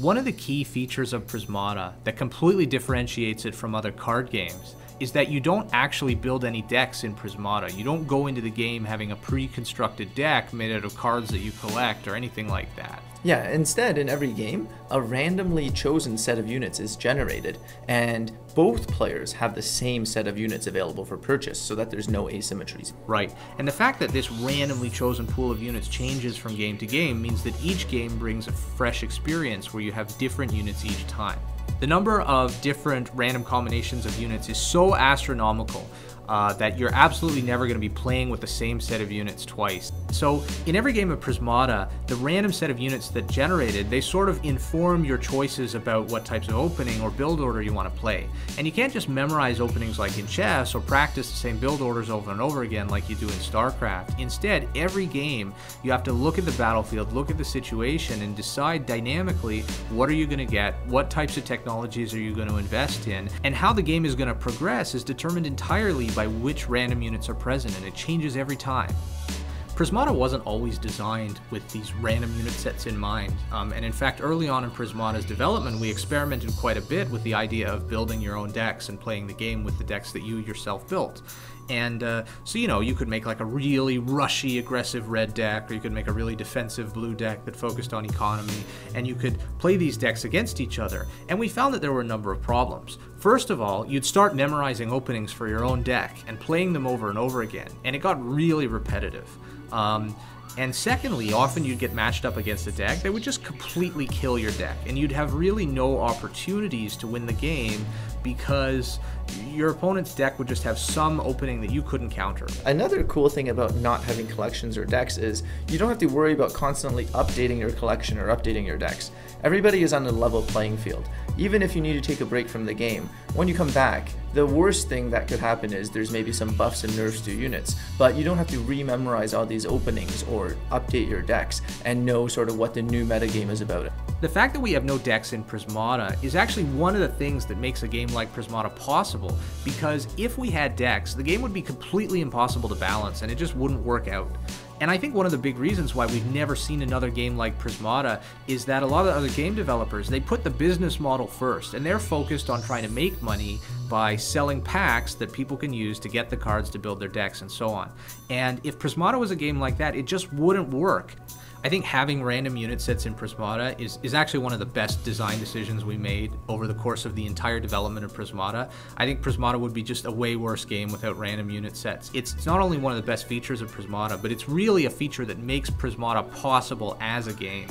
One of the key features of Prismata that completely differentiates it from other card games is that you don't actually build any decks in Prismata. You don't go into the game having a pre-constructed deck made out of cards that you collect or anything like that. Yeah, instead, in every game, a randomly chosen set of units is generated, and both players have the same set of units available for purchase so that there's no asymmetries. Right, and the fact that this randomly chosen pool of units changes from game to game means that each game brings a fresh experience where you have different units each time. The number of different random combinations of units is so astronomical that you're absolutely never going to be playing with the same set of units twice. So in every game of Prismata, the random set of units that generated, they sort of inform your choices about what types of opening or build order you want to play. And you can't just memorize openings like in chess or practice the same build orders over and over again like you do in StarCraft. Instead, every game, you have to look at the battlefield, look at the situation, and decide dynamically what are you going to get, what types of technologies are you going to invest in, and how the game is going to progress is determined entirely by which random units are present, and it changes every time. Prismata wasn't always designed with these random unit sets in mind, and in fact early on in Prismata's development we experimented quite a bit with the idea of building your own decks and playing the game with the decks that you yourself built. And so you could make like a really rushy aggressive red deck, or you could make a really defensive blue deck that focused on economy, and you could play these decks against each other. And we found that there were a number of problems. First of all, you'd start memorizing openings for your own deck and playing them over and over again, and it got really repetitive. And secondly, often you'd get matched up against a deck that would just completely kill your deck, and you'd have really no opportunities to win the game because your opponent's deck would just have some opening that you couldn't counter. Another cool thing about not having collections or decks is you don't have to worry about constantly updating your collection or updating your decks. Everybody is on a level playing field. Even if you need to take a break from the game, when you come back, the worst thing that could happen is there's maybe some buffs and nerfs to units, but you don't have to re-memorize all these openings or update your decks and know sort of what the new metagame is about. The fact that we have no decks in Prismata is actually one of the things that makes a game like Prismata possible, because if we had decks, the game would be completely impossible to balance and it just wouldn't work out. And I think one of the big reasons why we've never seen another game like Prismata is that a lot of other game developers, they put the business model first, and they're focused on trying to make money by selling packs that people can use to get the cards to build their decks and so on. And if Prismata was a game like that, it just wouldn't work. I think having random unit sets in Prismata is actually one of the best design decisions we made over the course of the entire development of Prismata. I think Prismata would be just a way worse game without random unit sets. It's not only one of the best features of Prismata, but it's really a feature that makes Prismata possible as a game.